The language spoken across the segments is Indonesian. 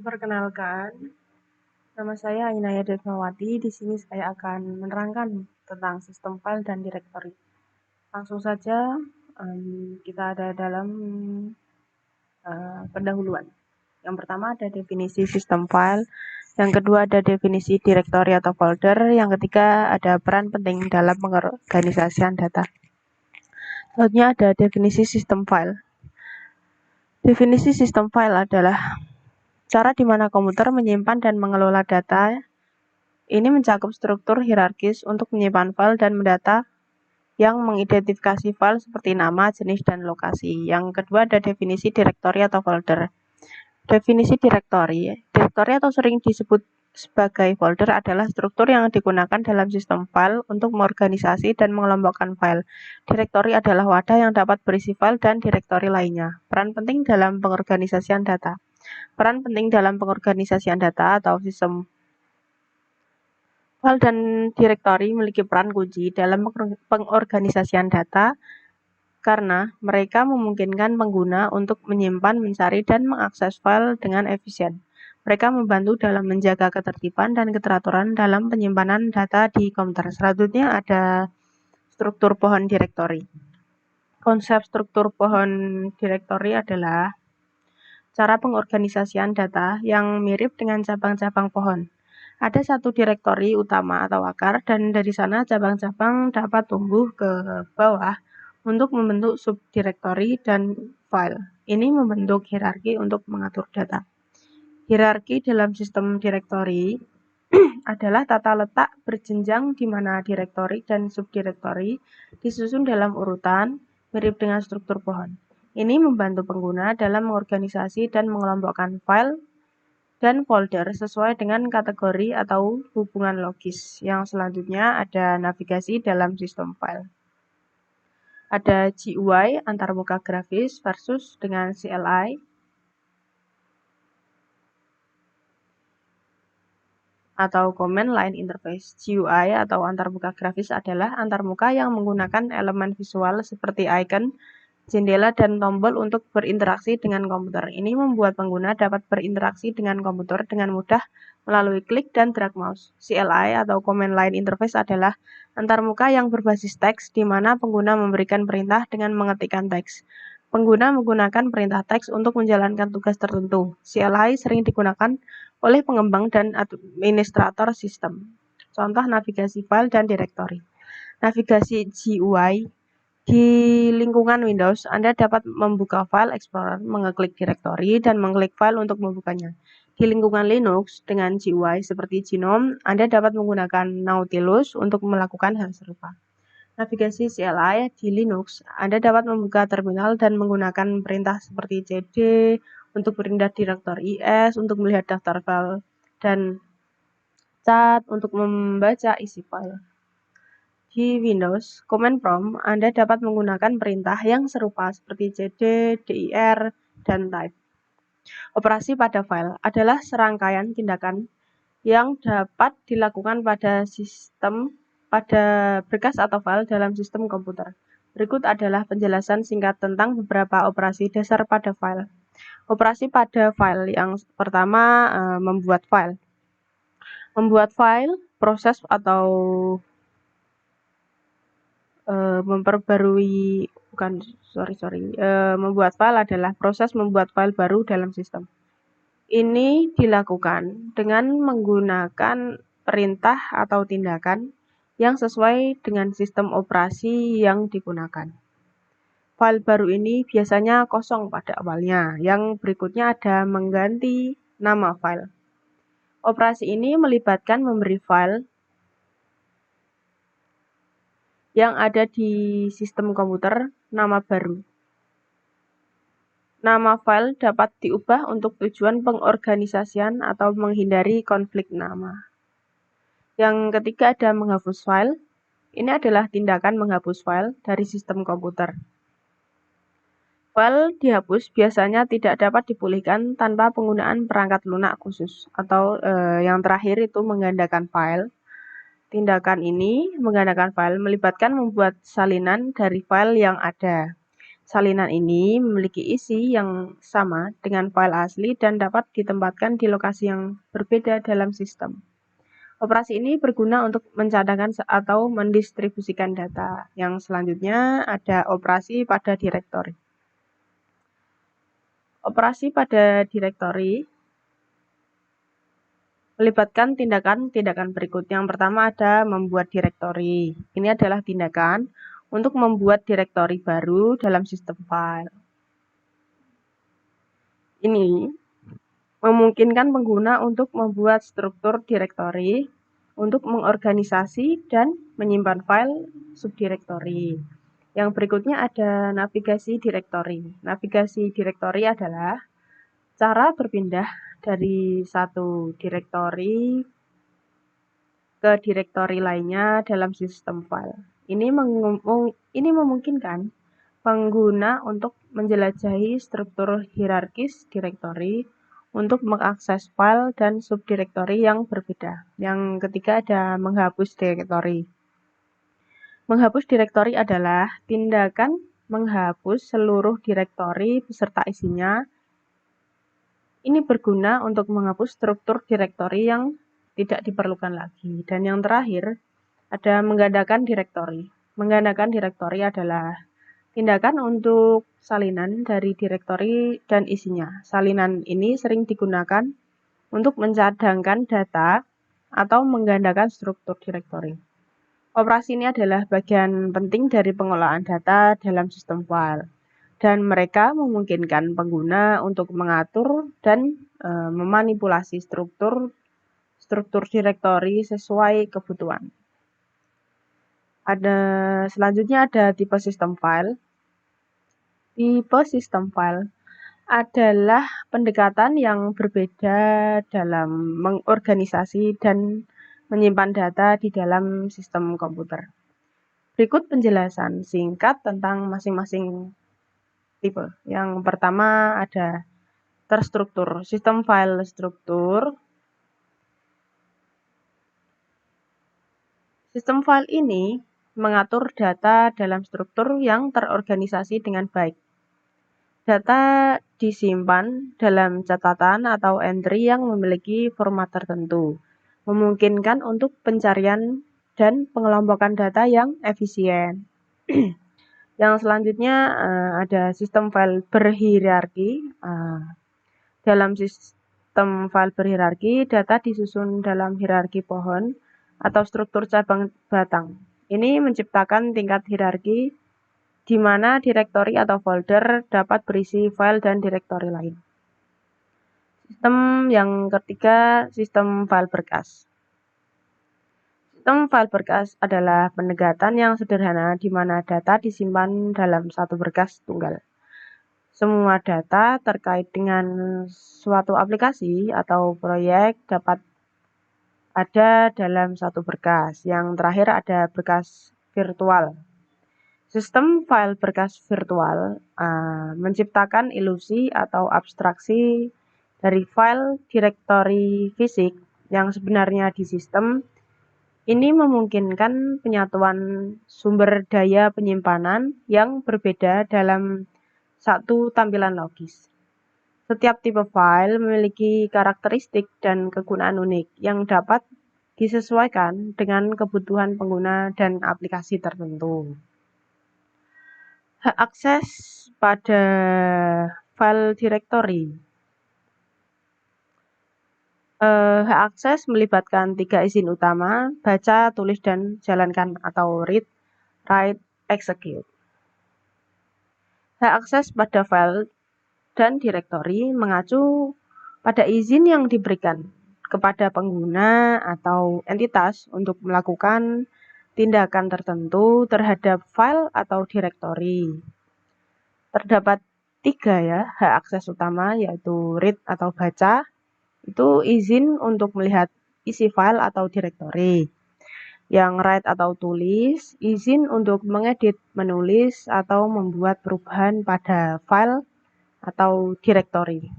Perkenalkan, nama saya Ainaya Desmawati. Di sini saya akan menerangkan tentang sistem file dan directory. Langsung saja kita ada dalam pendahuluan. Yang pertama ada definisi sistem file, yang kedua ada definisi directory atau folder, yang ketiga ada peran penting dalam pengorganisasian data. Selanjutnya ada definisi sistem file. Definisi sistem file adalah cara di mana komputer menyimpan dan mengelola data. Ini mencakup struktur hierarkis untuk menyimpan file dan mendata yang mengidentifikasi file seperti nama, jenis, dan lokasi. Yang kedua ada definisi directory atau folder. Definisi directory atau sering disebut sebagai folder adalah struktur yang digunakan dalam sistem file untuk mengorganisasi dan mengelompokkan file. Directory adalah wadah yang dapat berisi file dan directory lainnya. Peran penting dalam pengorganisasian data. Peran penting dalam pengorganisasian data atau sistem file dan directory memiliki peran kunci dalam pengorganisasian data karena mereka memungkinkan pengguna untuk menyimpan, mencari, dan mengakses file dengan efisien. Mereka membantu dalam menjaga ketertiban dan keteraturan dalam penyimpanan data di komputer. Selanjutnya ada struktur pohon directory. Konsep struktur pohon directory adalah cara pengorganisasian data yang mirip dengan cabang-cabang pohon. Ada satu direktori utama atau akar, dan dari sana cabang-cabang dapat tumbuh ke bawah untuk membentuk subdirektori dan file. Ini membentuk hierarki untuk mengatur data. Hierarki dalam sistem direktori adalah tata letak berjenjang di mana direktori dan subdirektori disusun dalam urutan mirip dengan struktur pohon. Ini membantu pengguna dalam mengorganisasi dan mengelompokkan file dan folder sesuai dengan kategori atau hubungan logis. Yang selanjutnya ada navigasi dalam sistem file. Ada GUI antarmuka grafis versus dengan CLI. Atau Command Line Interface. GUI atau antarmuka grafis adalah antarmuka yang menggunakan elemen visual seperti icon, jendela, dan tombol untuk berinteraksi dengan komputer. Ini membuat pengguna dapat berinteraksi dengan komputer dengan mudah melalui klik dan drag mouse. CLI atau Command Line Interface adalah antarmuka yang berbasis teks di mana pengguna memberikan perintah dengan mengetikkan teks. Pengguna menggunakan perintah teks untuk menjalankan tugas tertentu. CLI sering digunakan oleh pengembang dan administrator sistem. Contoh navigasi file dan directory. Navigasi GUI. Di lingkungan Windows, Anda dapat membuka file Explorer, mengeklik directory, dan mengklik file untuk membukanya. Di lingkungan Linux, dengan GUI seperti GNOME, Anda dapat menggunakan Nautilus untuk melakukan hal serupa. Navigasi CLI di Linux, Anda dapat membuka terminal dan menggunakan perintah seperti cd untuk berpindah direktori IS, untuk melihat daftar file, dan cat untuk membaca isi file. Di Windows, Command Prompt, Anda dapat menggunakan perintah yang serupa seperti cd, dir, dan type. Operasi pada file adalah serangkaian tindakan yang dapat dilakukan pada berkas atau file dalam sistem komputer. Berikut adalah penjelasan singkat tentang beberapa operasi dasar pada file. Operasi pada file yang pertama, membuat file. Membuat file, proses atau membuat file adalah proses membuat file baru dalam sistem. Ini dilakukan dengan menggunakan perintah atau tindakan yang sesuai dengan sistem operasi yang digunakan. File baru ini biasanya kosong pada awalnya. Yang berikutnya ada mengganti nama file. Operasi ini melibatkan memberi file yang ada di sistem komputer nama baru. Nama file dapat diubah untuk tujuan pengorganisasian atau menghindari konflik nama. Yang ketiga ada menghapus file. Ini adalah tindakan menghapus file dari sistem komputer. File dihapus biasanya tidak dapat dipulihkan tanpa penggunaan perangkat lunak khusus. Atau yang terakhir itu menggandakan file. Tindakan ini, menggandakan file, melibatkan membuat salinan dari file yang ada. Salinan ini memiliki isi yang sama dengan file asli dan dapat ditempatkan di lokasi yang berbeda dalam sistem. Operasi ini berguna untuk mencadangkan atau mendistribusikan data. Yang selanjutnya ada operasi pada direktori. Operasi pada direktori melibatkan tindakan-tindakan berikut. Yang pertama ada membuat direktori. Ini adalah tindakan untuk membuat direktori baru dalam sistem file. Ini memungkinkan pengguna untuk membuat struktur direktori, untuk mengorganisasi dan menyimpan file subdirektori. Yang berikutnya ada navigasi direktori. Navigasi direktori adalah cara berpindah dari satu direktori ke direktori lainnya dalam sistem file. Ini memungkinkan pengguna untuk menjelajahi struktur hierarkis direktori untuk mengakses file dan subdirektori yang berbeda. Yang ketiga ada menghapus direktori. Menghapus direktori adalah tindakan menghapus seluruh direktori beserta isinya. Ini berguna untuk menghapus struktur direktori yang tidak diperlukan lagi. Dan yang terakhir ada menggandakan direktori. Menggandakan direktori adalah tindakan untuk salinan dari direktori dan isinya. Salinan ini sering digunakan untuk mencadangkan data atau menggandakan struktur direktori. Operasi ini adalah bagian penting dari pengolahan data dalam sistem file, dan mereka memungkinkan pengguna untuk mengatur dan memanipulasi struktur direktori sesuai kebutuhan. Selanjutnya ada tipe sistem file. Tipe sistem file adalah pendekatan yang berbeda dalam mengorganisasi dan menyimpan data di dalam sistem komputer. Berikut penjelasan singkat tentang masing-masing tipe. Yang pertama ada terstruktur. Sistem file struktur. Sistem file ini mengatur data dalam struktur yang terorganisasi dengan baik. Data disimpan dalam catatan atau entry yang memiliki format tertentu, memungkinkan untuk pencarian dan pengelompokan data yang efisien. Yang selanjutnya ada sistem file berhierarki. Dalam sistem file berhierarki, data disusun dalam hierarki pohon atau struktur cabang batang. Ini menciptakan tingkat hierarki di mana direktori atau folder dapat berisi file dan direktori lain. Sistem yang ketiga, sistem file berkas. Sistem file berkas adalah pendekatan yang sederhana di mana data disimpan dalam satu berkas tunggal. Semua data terkait dengan suatu aplikasi atau proyek dapat ada dalam satu berkas. Yang terakhir ada berkas virtual. Sistem file berkas virtual menciptakan ilusi atau abstraksi dari file direktori fisik yang sebenarnya di sistem. Ini memungkinkan penyatuan sumber daya penyimpanan yang berbeda dalam satu tampilan logis. Setiap tipe file memiliki karakteristik dan kegunaan unik yang dapat disesuaikan dengan kebutuhan pengguna dan aplikasi tertentu. Hak akses pada file direktori. Hak akses melibatkan 3 izin utama: baca, tulis, dan jalankan atau read, write, execute. Hak akses pada file dan direktori mengacu pada izin yang diberikan kepada pengguna atau entitas untuk melakukan tindakan tertentu terhadap file atau direktori. Terdapat 3 hak akses utama, yaitu read atau baca, itu izin untuk melihat isi file atau direktori. Yang write atau tulis, izin untuk mengedit, menulis, atau membuat perubahan pada file atau direktori.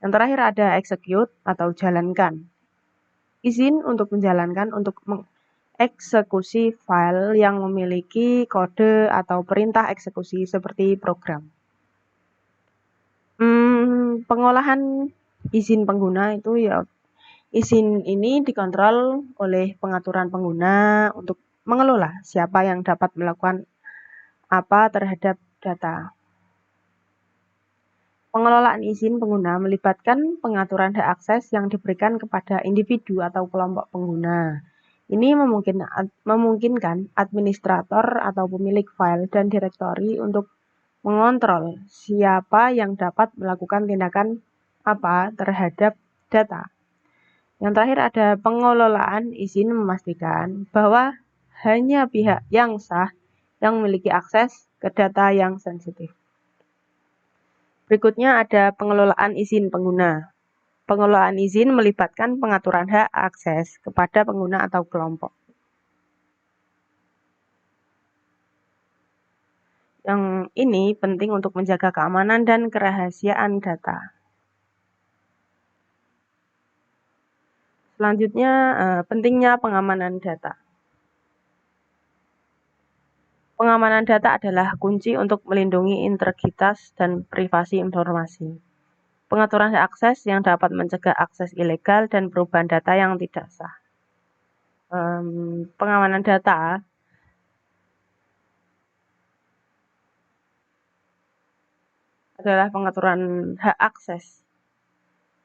Yang terakhir ada execute atau jalankan. Izin untuk menjalankan, untuk eksekusi file yang memiliki kode atau perintah eksekusi seperti program. Pengolahan izin pengguna itu ya, izin ini dikontrol oleh pengaturan pengguna untuk mengelola siapa yang dapat melakukan apa terhadap data. Pengelolaan izin pengguna melibatkan pengaturan hak akses yang diberikan kepada individu atau kelompok pengguna. Ini memungkinkan administrator atau pemilik file dan direktori untuk mengontrol siapa yang dapat melakukan tindakan apa terhadap data. Yang terakhir ada pengelolaan izin memastikan bahwa hanya pihak yang sah yang memiliki akses ke data yang sensitif. Berikutnya ada pengelolaan izin pengguna. Pengelolaan izin melibatkan pengaturan hak akses kepada pengguna atau kelompok. Yang ini penting untuk menjaga keamanan dan kerahasiaan data. Selanjutnya, pentingnya pengamanan data. Pengamanan data adalah kunci untuk melindungi integritas dan privasi informasi. Pengaturan hak akses yang dapat mencegah akses ilegal dan perubahan data yang tidak sah. Pengamanan data adalah pengaturan hak akses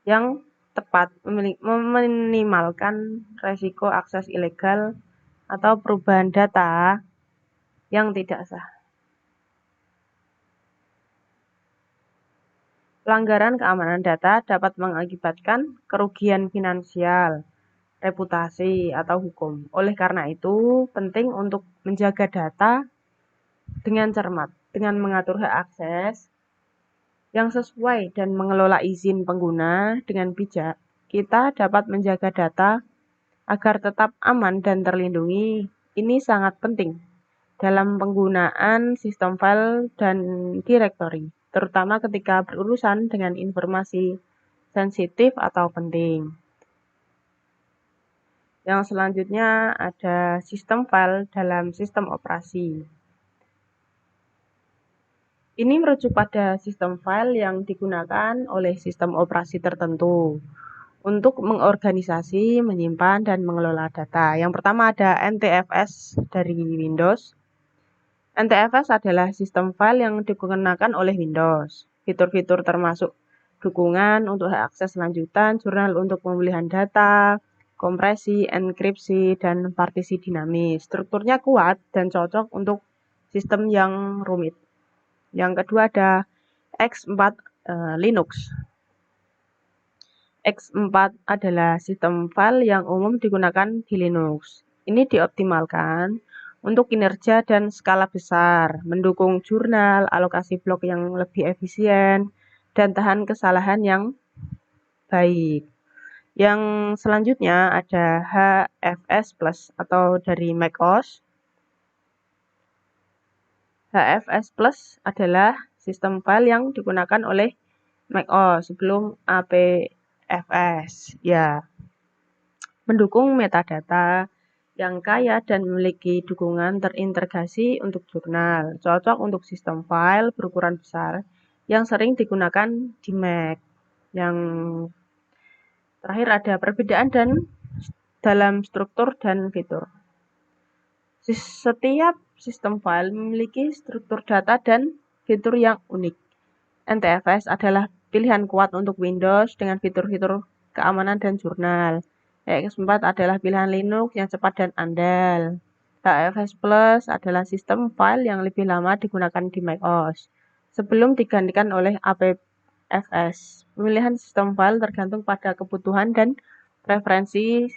yang tepat meminimalkan resiko akses ilegal atau perubahan data yang tidak sah. Pelanggaran keamanan data dapat mengakibatkan kerugian finansial, reputasi, atau hukum. Oleh karena itu, penting untuk menjaga data dengan cermat, dengan mengatur hak akses yang sesuai dan mengelola izin pengguna dengan bijak. Kita dapat menjaga data agar tetap aman dan terlindungi. Ini sangat penting dalam penggunaan sistem file dan directory, terutama ketika berurusan dengan informasi sensitif atau penting. Yang selanjutnya ada sistem file dalam sistem operasi. Ini merujuk pada sistem file yang digunakan oleh sistem operasi tertentu untuk mengorganisasi, menyimpan, dan mengelola data. Yang pertama ada NTFS dari Windows. NTFS adalah sistem file yang digunakan oleh Windows. Fitur-fitur termasuk dukungan untuk hak akses lanjutan, jurnal untuk pemulihan data, kompresi, enkripsi, dan partisi dinamis. Strukturnya kuat dan cocok untuk sistem yang rumit. Yang kedua ada X4 Linux. X4 adalah sistem file yang umum digunakan di Linux. Ini dioptimalkan untuk kinerja dan skala besar, mendukung jurnal, alokasi blok yang lebih efisien, dan tahan kesalahan yang baik. Yang selanjutnya ada HFS Plus atau dari macOS. HFS Plus adalah sistem file yang digunakan oleh macOS sebelum APFS. Ya, mendukung metadata yang kaya dan memiliki dukungan terintegrasi untuk jurnal, cocok untuk sistem file berukuran besar yang sering digunakan di Mac. Yang terakhir ada perbedaan dalam struktur dan fitur. Setiap sistem file memiliki struktur data dan fitur yang unik. NTFS adalah pilihan kuat untuk Windows dengan fitur-fitur keamanan dan jurnal. X4 adalah pilihan Linux yang cepat dan andal. HFS Plus adalah sistem file yang lebih lama digunakan di macOS sebelum digantikan oleh APFS. Pemilihan sistem file tergantung pada kebutuhan dan preferensi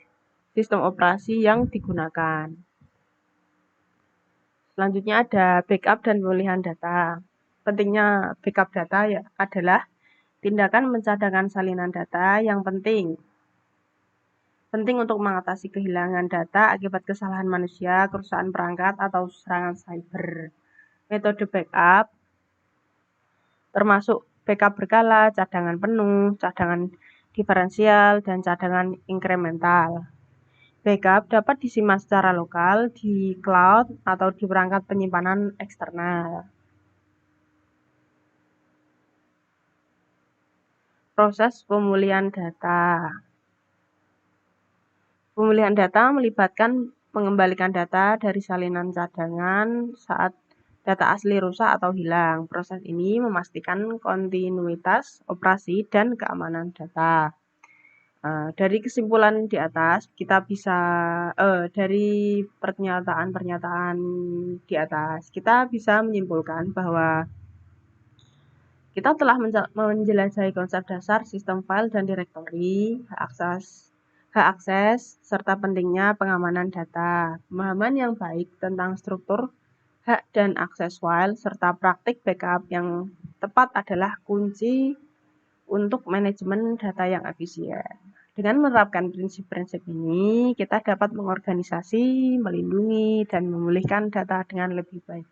sistem operasi yang digunakan. Selanjutnya ada backup dan pemulihan data. Pentingnya backup data ya adalah tindakan mencadangkan salinan data yang penting. Penting untuk mengatasi kehilangan data akibat kesalahan manusia, kerusakan perangkat, atau serangan cyber. Metode backup termasuk backup berkala, cadangan penuh, cadangan diferensial, dan cadangan inkremental. Backup dapat disimpan secara lokal di cloud atau di perangkat penyimpanan eksternal. Proses pemulihan data. Pemulihan data melibatkan mengembalikan data dari salinan cadangan saat data asli rusak atau hilang. Proses ini memastikan kontinuitas operasi dan keamanan data. Dari kesimpulan di atas, kita bisa dari pernyataan-pernyataan di atas, kita bisa menyimpulkan bahwa kita telah menjelajahi konsep dasar sistem file dan direktori, hak akses, serta pentingnya pengamanan data. Pemahaman yang baik tentang struktur hak dan akses file, serta praktik backup yang tepat adalah kunci untuk manajemen data yang efisien. Dengan menerapkan prinsip-prinsip ini, kita dapat mengorganisasi, melindungi, dan memulihkan data dengan lebih baik.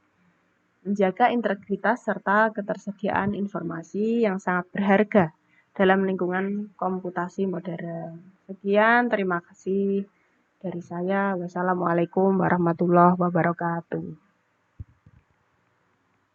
Menjaga integritas serta ketersediaan informasi yang sangat berharga dalam lingkungan komputasi modern. Sekian, terima kasih dari saya. Wassalamualaikum warahmatullahi wabarakatuh.